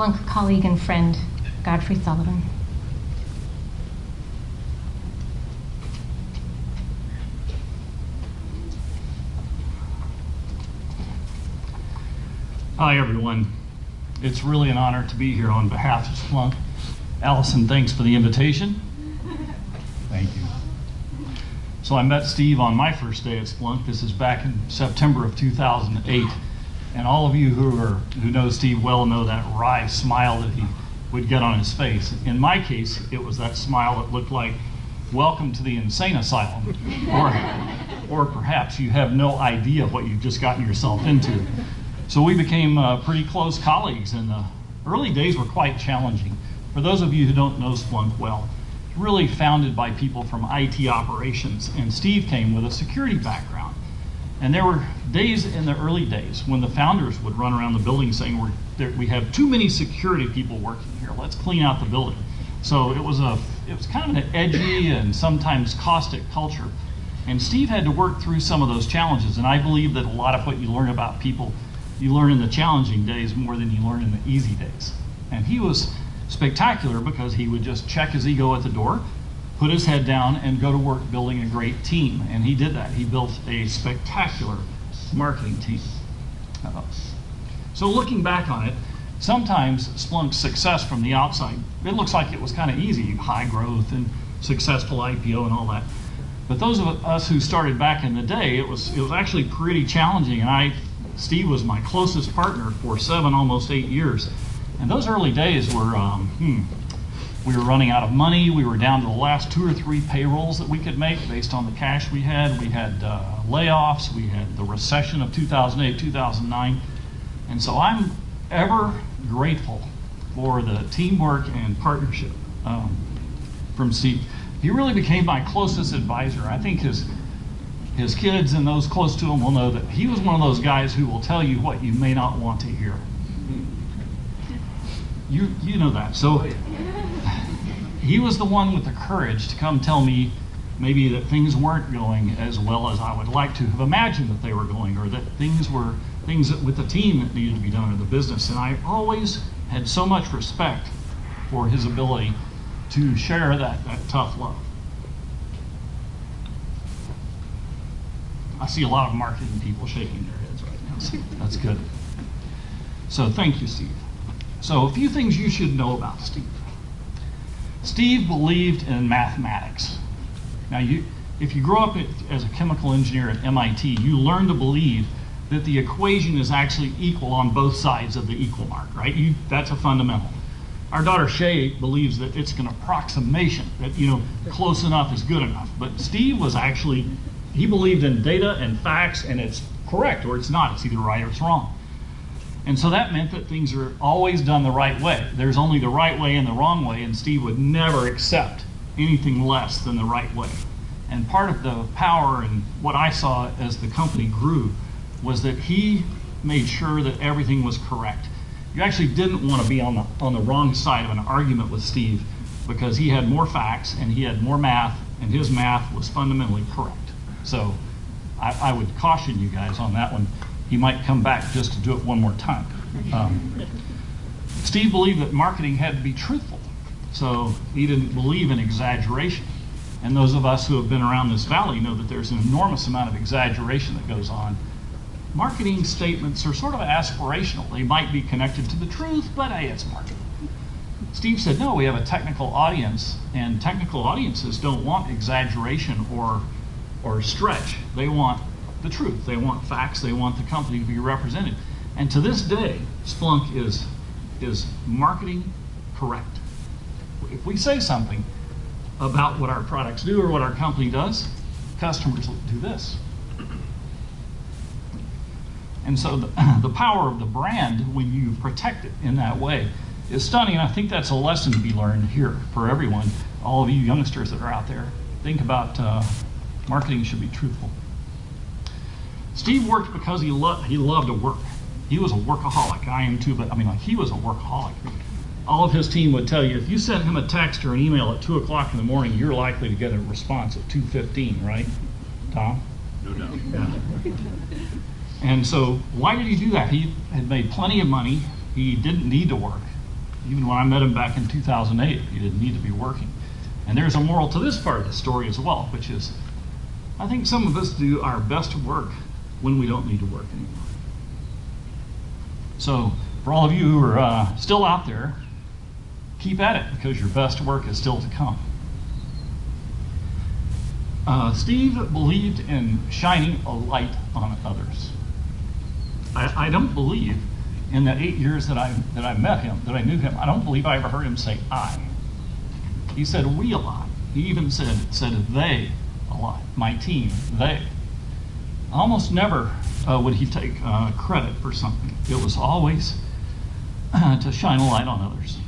Splunk colleague and friend, Godfrey Sullivan. Hi, everyone. It's really an honor to be here on behalf of Splunk. Allison, thanks for the invitation. Thank you. So I met Steve on my first day at Splunk. This is back in September of 2008. And all of you who know Steve well know that wry smile that he would get on his face. In my case, it was that smile that looked like, welcome to the insane asylum. Or perhaps you have no idea what you've just gotten yourself into. So we became pretty close colleagues, and the early days were quite challenging. For those of you who don't know Splunk well, really founded by people from IT operations, and Steve came with a security background. And there were days in the early days when the founders would run around the building saying, we have too many security people working here, let's clean out the building. So it was kind of an edgy and sometimes caustic culture. And Steve had to work through some of those challenges, and I believe that a lot of what you learn about people, you learn in the challenging days more than you learn in the easy days. And he was spectacular because he would just check his ego at the door, put his head down, and go to work building a great team. And he did that. He built a spectacular marketing team. So looking back on it, sometimes Splunk's success from the outside, it looks like it was kind of easy, high growth and successful IPO and all that. But those of us who started back in the day, it was actually pretty challenging. And Steve was my closest partner for 7, almost 8 years. And those early days were, we were running out of money. We were down to the last 2 or 3 payrolls that we could make based on the cash we had. We had layoffs. We had the recession of 2008, 2009. And so I'm ever grateful for the teamwork and partnership from Steve. He really became my closest advisor. I think his kids and those close to him will know that he was one of those guys who will tell you what you may not want to hear. You know that. So he was the one with the courage to come tell me maybe that things weren't going as well as I would like to have imagined that they were going, or that things that with the team that needed to be done in the business. And I always had so much respect for his ability to share that tough love. I see a lot of marketing people shaking their heads right now, so that's good. So thank you, Steve. So a few things you should know about Steve. Steve believed in mathematics. Now, if you grow up as a chemical engineer at MIT, you learn to believe that the equation is actually equal on both sides of the equal mark, right? That's a fundamental. Our daughter Shay believes that it's an approximation, that close enough is good enough. But Steve was actually, he believed in data and facts, and it's correct or it's not. It's either right or it's wrong. And so that meant that things are always done the right way. There's only the right way and the wrong way, and Steve would never accept anything less than the right way. And part of the power and what I saw as the company grew was that he made sure that everything was correct. You actually didn't want to be on the wrong side of an argument with Steve, because he had more facts and he had more math, and his math was fundamentally correct. So I would caution you guys on that one. He might come back just to do it one more time. Steve believed that marketing had to be truthful, so he didn't believe in exaggeration. And those of us who have been around this valley know that there's an enormous amount of exaggeration that goes on. Marketing statements are sort of aspirational. They might be connected to the truth, but hey, it's marketing. Steve said, no, we have a technical audience, and technical audiences don't want exaggeration or stretch. They want the truth. They want facts. They want the company to be represented. And to this day, Splunk is marketing correct. If we say something about what our products do or what our company does, customers do this. And so the power of the brand, when you protect it in that way, is stunning. And I think that's a lesson to be learned here for everyone. All of you youngsters that are out there, think about marketing should be truthful. Steve worked because he loved to work. He was a workaholic. I am too, but he was a workaholic. All of his team would tell you, if you sent him a text or an email at 2 o'clock in the morning, you're likely to get a response at 2:15, right, Tom? No doubt. Yeah. And so why did he do that? He had made plenty of money. He didn't need to work. Even when I met him back in 2008, he didn't need to be working. And there's a moral to this part of the story as well, which is, I think some of us do our best work when we don't need to work anymore. So for all of you who are still out there, keep at it, because your best work is still to come. Steve believed in shining a light on others. I don't believe, in the 8 years that I met him, that I knew him, I don't believe I ever heard him say I. He said we a lot. He even said they a lot. My team, they. Almost never would he take credit for something. It was always to shine a light on others.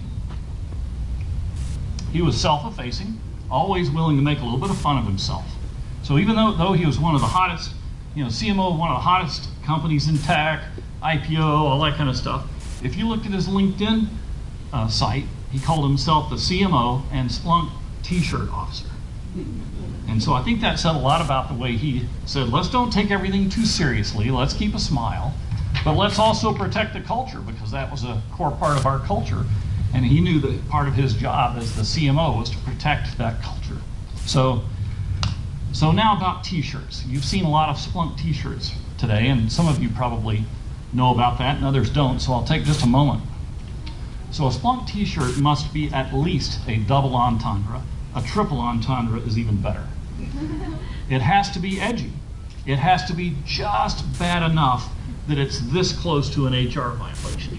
He was self-effacing, always willing to make a little bit of fun of himself. So even though he was one of the hottest, CMO of one of the hottest companies in tech, IPO, all that kind of stuff, if you looked at his LinkedIn site, he called himself the CMO and Splunk T-shirt officer. And so I think that said a lot about the way he said, let's don't take everything too seriously, let's keep a smile, but let's also protect the culture, because that was a core part of our culture. And he knew that part of his job as the CMO was to protect that culture. So now about T-shirts. You've seen a lot of Splunk T-shirts today, and some of you probably know about that and others don't, so I'll take just a moment. So a Splunk T-shirt must be at least a double entendre. A triple entendre is even better. It has to be edgy. It has to be just bad enough that it's this close to an HR violation.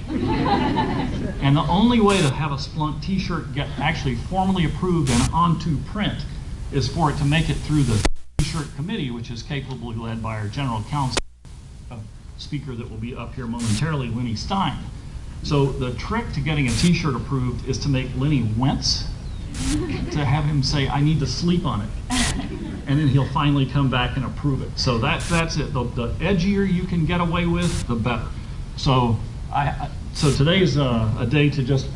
And the only way to have a Splunk T-shirt get actually formally approved and onto print is for it to make it through the T-shirt committee, which is capably led by our general counsel, a speaker that will be up here momentarily, Lenny Stein. So the trick to getting a T-shirt approved is to make Lenny wince, to have him say, I need to sleep on it. And then he'll finally come back and approve it. So that's it. The edgier you can get away with, the better. So today's a day to just,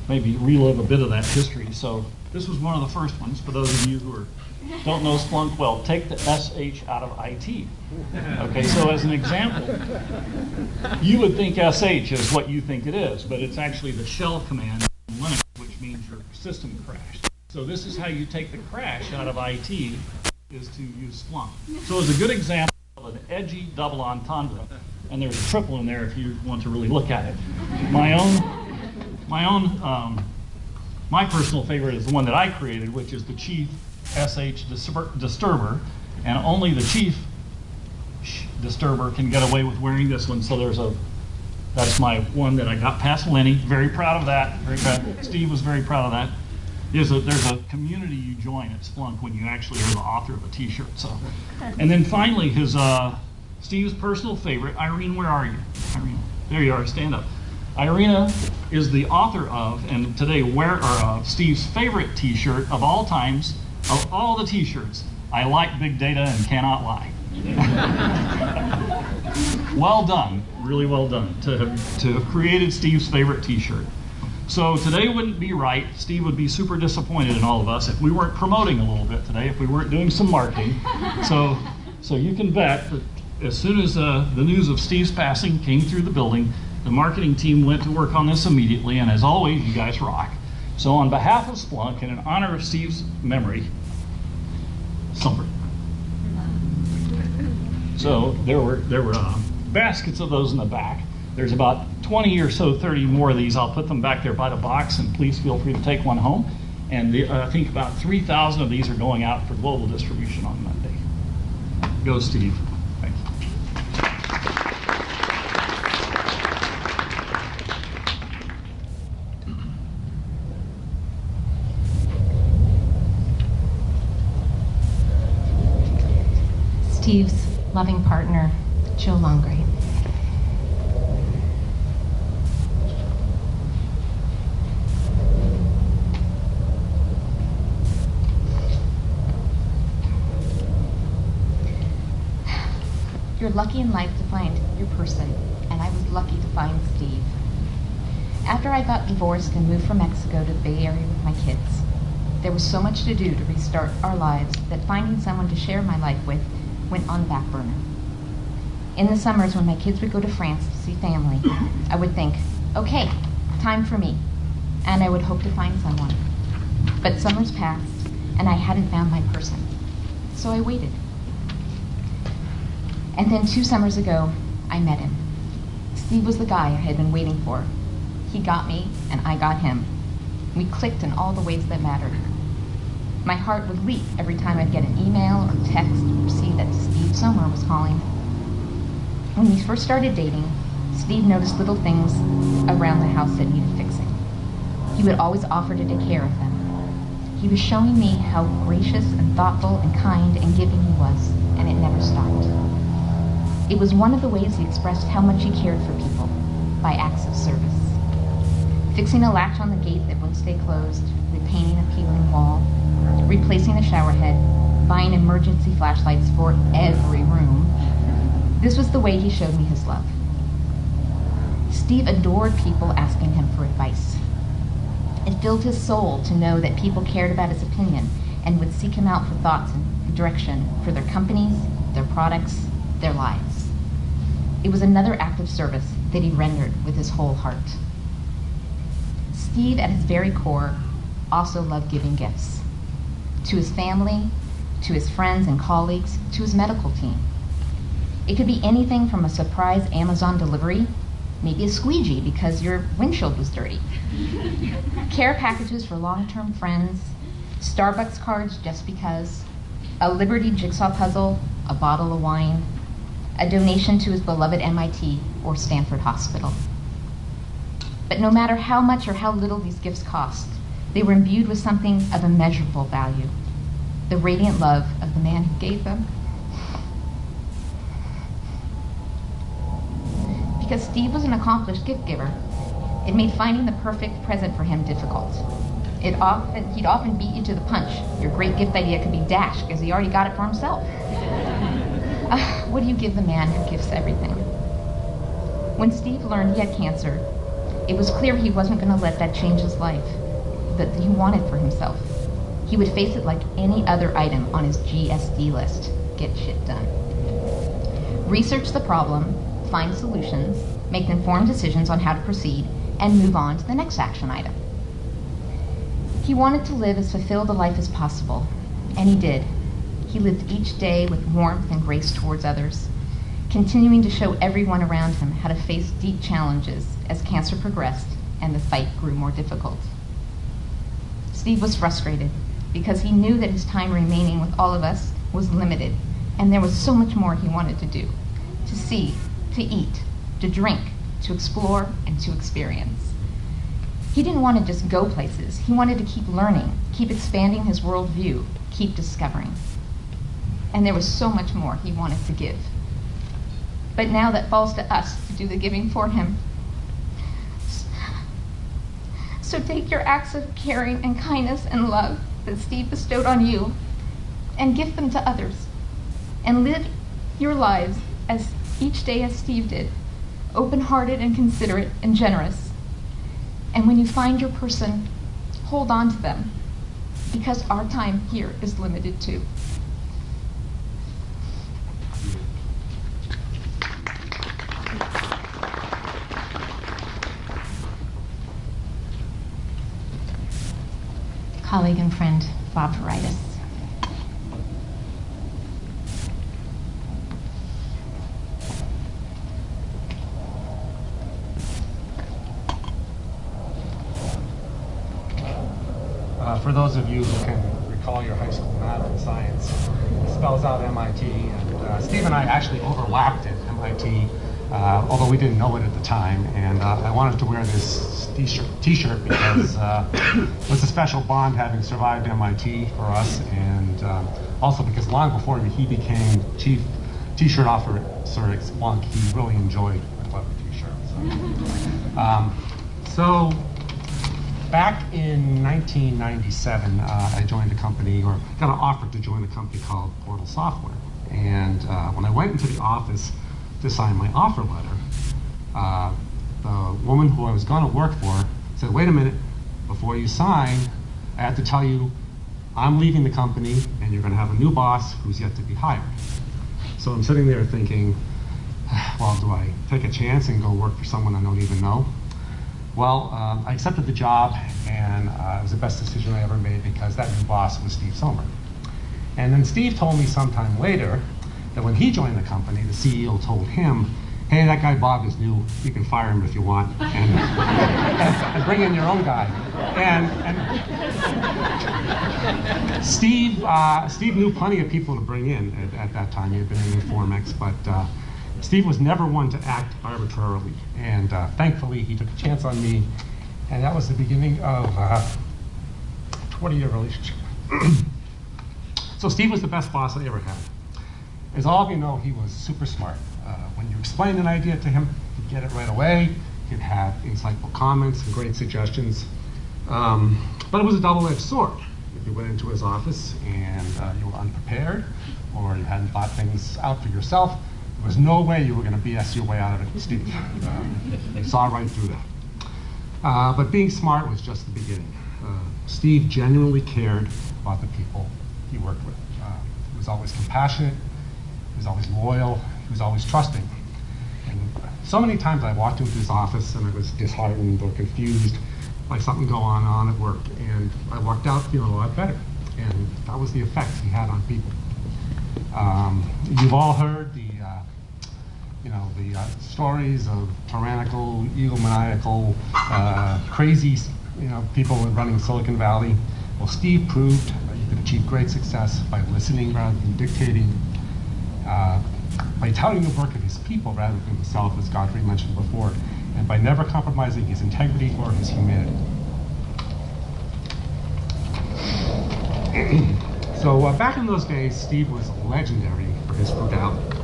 maybe relive a bit of that history. So this was one of the first ones. For those of you who don't know Splunk well, take the SH out of IT. Okay, so as an example, you would think SH is what you think it is, but it's actually the shell command in Linux, which means your system crashed. So this is how you take the crash out of IT, is to use Splunk. So it's a good example of an edgy double entendre, and there's a triple in there if you want to really look at it. My personal favorite is the one that I created, which is the chief SH disturber, and only the chief disturber can get away with wearing this one. So that's my one that I got past Lenny. Very proud of that. Very proud. Steve was very proud of that. There's a community you join at Splunk when you actually are the author of a T-shirt. So, and then finally, Steve's personal favorite, Irene. Where are you? Irene, there you are. Stand up. Irina is the author of, and today wearer of, Steve's favorite T-shirt of all times, of all the T-shirts. I like big data and cannot lie. Well done, really well done to have created Steve's favorite T-shirt. So today wouldn't be right. Steve would be super disappointed in all of us if we weren't promoting a little bit today, if we weren't doing some marketing. So you can bet that as soon as the news of Steve's passing came through the building, the marketing team went to work on this immediately, and as always, you guys rock. So on behalf of Splunk and in honor of Steve's memory, somber. So there were baskets of those in the back. There's about 20 or so, 30 more of these. I'll put them back there by the box, and please feel free to take one home. And I think about 3,000 of these are going out for global distribution on Monday. Go, Steve. Thank you. Steve's loving partner, Joe Longray. You're lucky in life to find your person, and I was lucky to find Steve. After I got divorced and moved from Mexico to the Bay Area with my kids, there was so much to do to restart our lives that finding someone to share my life with went on the back burner. In the summers when my kids would go to France to see family, I would think, Okay, time for me. And I would hope to find someone. But summers passed, and I hadn't found my person. So I waited. And then 2 summers ago, I met him. Steve was the guy I had been waiting for. He got me, and I got him. We clicked in all the ways that mattered. My heart would leap every time I'd get an email or text or see that Steve Sommer was calling. When we first started dating, Steve noticed little things around the house that needed fixing. He would always offer to take care of them. He was showing me how gracious and thoughtful and kind and giving he was, and it never stopped. It was one of the ways he expressed how much he cared for people, by acts of service. Fixing a latch on the gate that wouldn't stay closed, repainting a peeling wall, replacing a shower head, buying emergency flashlights for every room. This was the way he showed me his love. Steve adored people asking him for advice. It filled his soul to know that people cared about his opinion and would seek him out for thoughts and direction for their companies, their products, their lives. It was another act of service that he rendered with his whole heart. Steve, at his very core, also loved giving gifts. To his family, to his friends and colleagues, to his medical team. It could be anything from a surprise Amazon delivery, maybe a squeegee because your windshield was dirty, care packages for long-term friends, Starbucks cards just because, a Liberty jigsaw puzzle, a bottle of wine, a donation to his beloved MIT or Stanford Hospital. But no matter how much or how little these gifts cost, they were imbued with something of immeasurable value, the radiant love of the man who gave them. Because Steve was an accomplished gift giver, it made finding the perfect present for him difficult. He'd often beat you to the punch. Your great gift idea could be dashed because he already got it for himself. What do you give the man who gives everything? When Steve learned he had cancer, it was clear he wasn't going to let that change his life, that he wanted for himself. He would face it like any other item on his GSD list, get shit done. Research the problem, find solutions, make informed decisions on how to proceed, and move on to the next action item. He wanted to live as fulfilled a life as possible, and he did. He lived each day with warmth and grace towards others, continuing to show everyone around him how to face deep challenges as cancer progressed and the fight grew more difficult. Steve was frustrated because he knew that his time remaining with all of us was limited, and there was so much more he wanted to do, to see, to eat, to drink, to explore, and to experience. He didn't want to just go places. He wanted to keep learning, keep expanding his worldview, keep discovering. And there was so much more he wanted to give. But now that falls to us to do the giving for him. So take your acts of caring and kindness and love that Steve bestowed on you and give them to others. And live your lives as each day as Steve did, open-hearted and considerate and generous. And when you find your person, hold on to them, because our time here is limited too. Colleague and friend, Bob Veritis. For those of you who can recall your high school math and science, it spells out MIT. And Steve and I actually overlapped at MIT, although we didn't know it at the time. And I wanted to wear this t-shirt because it was a special bond having survived MIT for us, and also because long before he became chief t-shirt officer at Splunk, he really enjoyed a clever t-shirt. So back in 1997, I joined a company, or got an offer to join a company called Portal Software. And when I went into the office to sign my offer letter, the woman who I was going to work for said, "Wait a minute, before you sign, I have to tell you I'm leaving the company and you're going to have a new boss who's yet to be hired." So I'm sitting there thinking, well, do I take a chance and go work for someone I don't even know? Well, I accepted the job, and it was the best decision I ever made because that new boss was Steve Sommer. And then Steve told me sometime later that when he joined the company, the CEO told him, hey, that guy Bob is new, you can fire him if you want, and bring in your own guy. And Steve knew plenty of people to bring in at that time. He had been in Informex, but Steve was never one to act arbitrarily. And thankfully, he took a chance on me, and that was the beginning of a 20-year relationship. So Steve was the best boss I ever had. As all of you know, he was super smart. When you explained an idea to him, he'd get it right away. He'd have insightful comments and great suggestions. But it was a double-edged sword. If you went into his office and you were unprepared, or you hadn't thought things out for yourself, there was no way you were going to BS your way out of it with Steve. You saw right through that. But being smart was just the beginning. Steve genuinely cared about the people he worked with. He was always compassionate. He was always loyal. He was always trusting. And so many times I walked into his office and I was disheartened or confused by something going on at work. And I walked out feeling a lot better. And that was the effect he had on people. You've all heard the stories of tyrannical, egomaniacal, crazy, people running Silicon Valley. Well, Steve proved that you could achieve great success by listening rather than dictating, by touting the work of his people rather than himself, as Godfrey mentioned before, and by never compromising his integrity or his humanity. So back in those days, Steve was legendary for his frugality.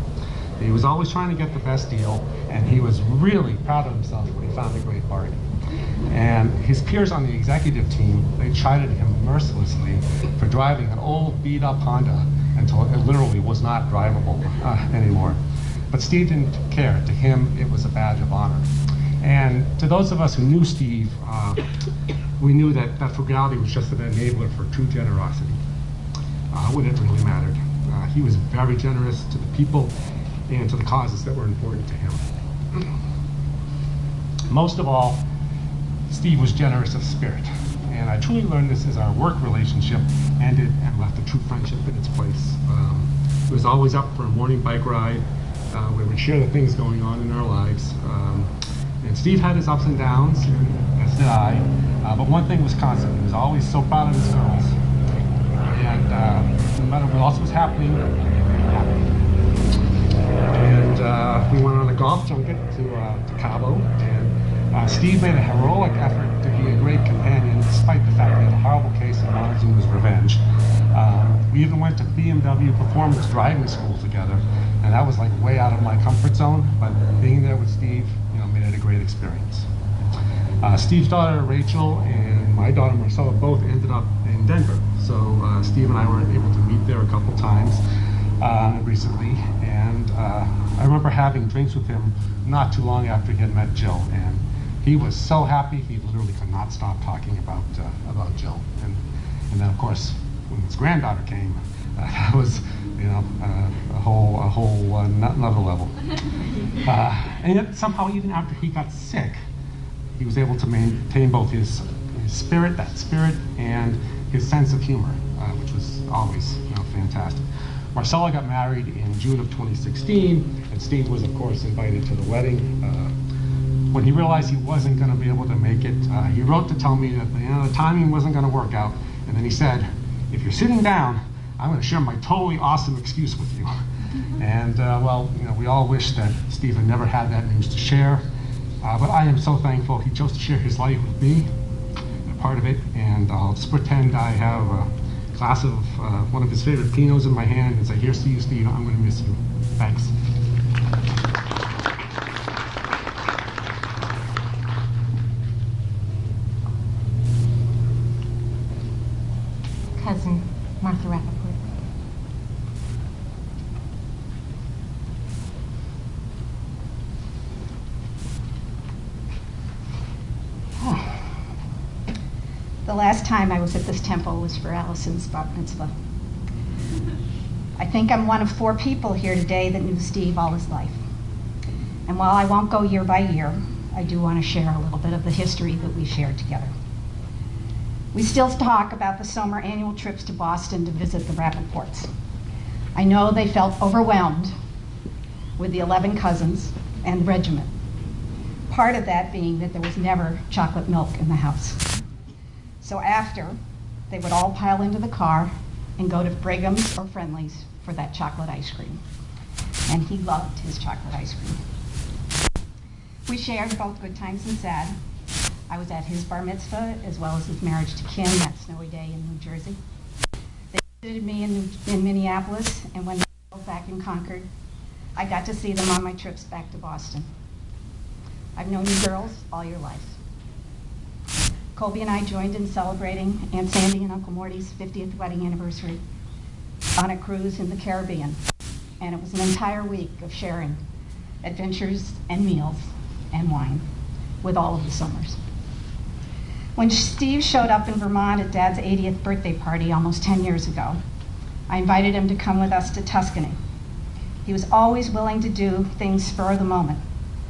He was always trying to get the best deal, and he was really proud of himself when he found a great bargain. And his peers on the executive team, they chided him mercilessly for driving an old beat-up Honda until it literally was not drivable anymore. But Steve didn't care. To him, it was a badge of honor. And to those of us who knew Steve, we knew that frugality was just an enabler for true generosity when it really mattered. He was very generous to the people and to the causes that were important to him. Most of all, Steve was generous of spirit. And I truly learned this as our work relationship ended and left a true friendship in its place. He was always up for a morning bike ride where we'd share the things going on in our lives. And Steve had his ups and downs, as did I. But one thing was constant. He was always so proud of his girls. And no matter what else was happening, they were happy. And we went on a golf junket to Cabo, and Steve made a heroic effort to be a great companion, despite the fact he had a horrible case of Montezuma's revenge. We even went to BMW performance driving school together, and that was like way out of my comfort zone, but being there with Steve, made it a great experience. Steve's daughter Rachel and my daughter Marcella both ended up in Denver, so Steve and I were able to meet there a couple times recently, and I remember having drinks with him not too long after he had met Jill, and he was so happy he literally could not stop talking about Jill. And then of course when his granddaughter came, that was a whole another level. And yet somehow even after he got sick, he was able to maintain both his spirit, and his sense of humor, which was always fantastic. Marcella got married in June of 2016, and Steve was, of course, invited to the wedding. When he realized he wasn't going to be able to make it, he wrote to tell me that the timing wasn't going to work out, and then he said, if you're sitting down, I'm going to share my totally awesome excuse with you. And we all wish that Steve had never had that news to share, but I am so thankful he chose to share his life with me, a part of it, and I'll just pretend I have a glass of one of his favorite Pinots in my hand and say, here's to you, Steve, I'm going to miss you. Thanks. Cousin Martha Rappaport. The last time I was at this temple was for Allison's bar mitzvah. I think I'm one of 4 people here today that knew Steve all his life. And while I won't go year by year, I do want to share a little bit of the history that we shared together. We still talk about the Sommer annual trips to Boston to visit the Rappaports. I know they felt overwhelmed with the 11 cousins and regiment. Part of that being that there was never chocolate milk in the house. So after, they would all pile into the car and go to Brigham's or Friendly's for that chocolate ice cream. And he loved his chocolate ice cream. We shared both good times and sad. I was at his bar mitzvah as well as his marriage to Kim that snowy day in New Jersey. They visited me in Minneapolis, and when they were back in Concord, I got to see them on my trips back to Boston. I've known you girls all your life. Colby and I joined in celebrating Aunt Sandy and Uncle Morty's 50th wedding anniversary on a cruise in the Caribbean. And it was an entire week of sharing adventures and meals and wine with all of the Sommers. When Steve showed up in Vermont at Dad's 80th birthday party almost 10 years ago, I invited him to come with us to Tuscany. He was always willing to do things spur of the moment,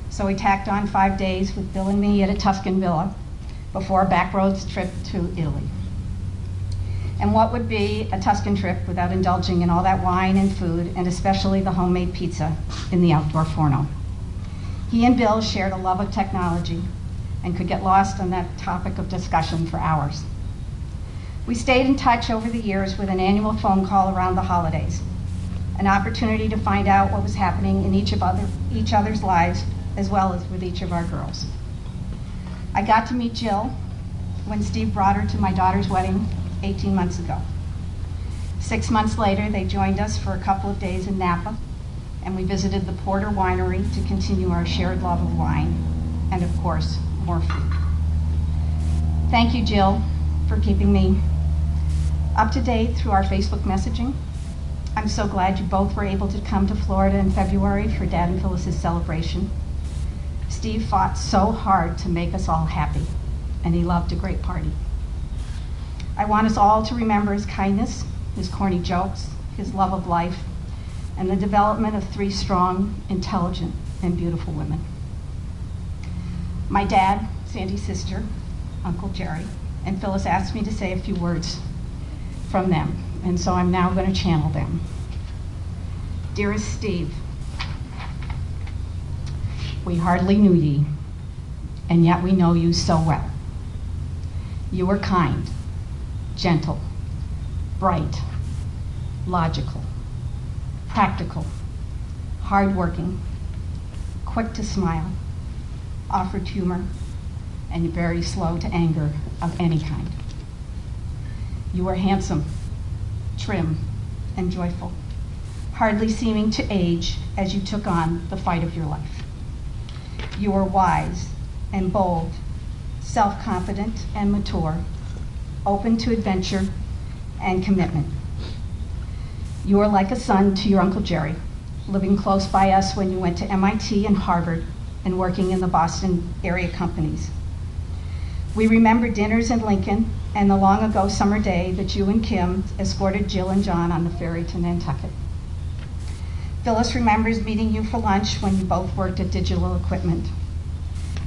so he tacked on 5 days with Bill and me at a Tuscan villa before a backroads trip to Italy. And what would be a Tuscan trip without indulging in all that wine and food, and especially the homemade pizza in the outdoor forno? He and Bill shared a love of technology and could get lost on that topic of discussion for hours. We stayed in touch over the years with an annual phone call around the holidays, an opportunity to find out what was happening in each other's lives, as well as with each of our girls. I got to meet Jill when Steve brought her to my daughter's wedding 18 months ago. 6 months later, they joined us for a couple of days in Napa, and we visited the Porter Winery to continue our shared love of wine, and of course, more food. Thank you, Jill, for keeping me up to date through our Facebook messaging. I'm so glad you both were able to come to Florida in February for Dad and Phyllis's celebration. Steve fought so hard to make us all happy, and he loved a great party. I want us all to remember his kindness, his corny jokes, his love of life, and the development of 3 strong, intelligent, and beautiful women. My dad, Sandy's sister, Uncle Jerry, and Phyllis asked me to say a few words from them, and so I'm now going to channel them. Dearest Steve, we hardly knew ye, and yet we know you so well. You were kind, gentle, bright, logical, practical, hardworking, quick to smile, offered humor, and very slow to anger of any kind. You were handsome, trim, and joyful, hardly seeming to age as you took on the fight of your life. You were wise and bold, self-confident and mature, open to adventure and commitment. You were like a son to your Uncle Jerry, living close by us when you went to MIT and Harvard and working in the Boston area companies. We remember dinners in Lincoln and the long ago summer day that you and Kim escorted Jill and John on the ferry to Nantucket. Phyllis remembers meeting you for lunch when you both worked at Digital Equipment,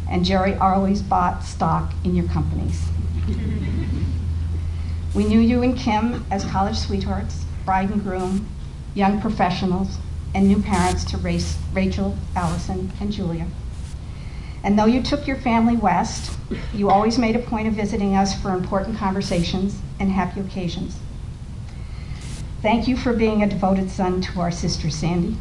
and Jerry always bought stock in your companies. We knew you and Kim as college sweethearts, bride and groom, young professionals, and new parents to Rachel, Allison, and Julia. And though you took your family west, you always made a point of visiting us for important conversations and happy occasions. Thank you for being a devoted son to our sister Sandy.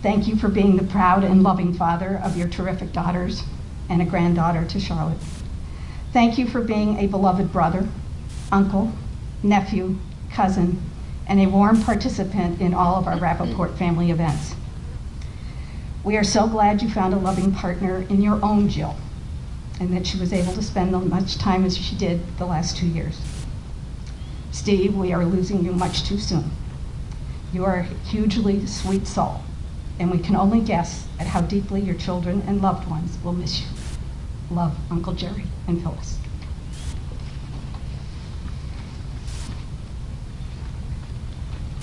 Thank you for being the proud and loving father of your terrific daughters and a granddaughter to Charlotte. Thank you for being a beloved brother, uncle, nephew, cousin, and a warm participant in all of our Rappaport family events. We are so glad you found a loving partner in your own Jill, and that she was able to spend as much time as she did the last 2 years. Steve, we are losing you much too soon. You are a hugely sweet soul, and we can only guess at how deeply your children and loved ones will miss you. Love, Uncle Jerry and Phyllis.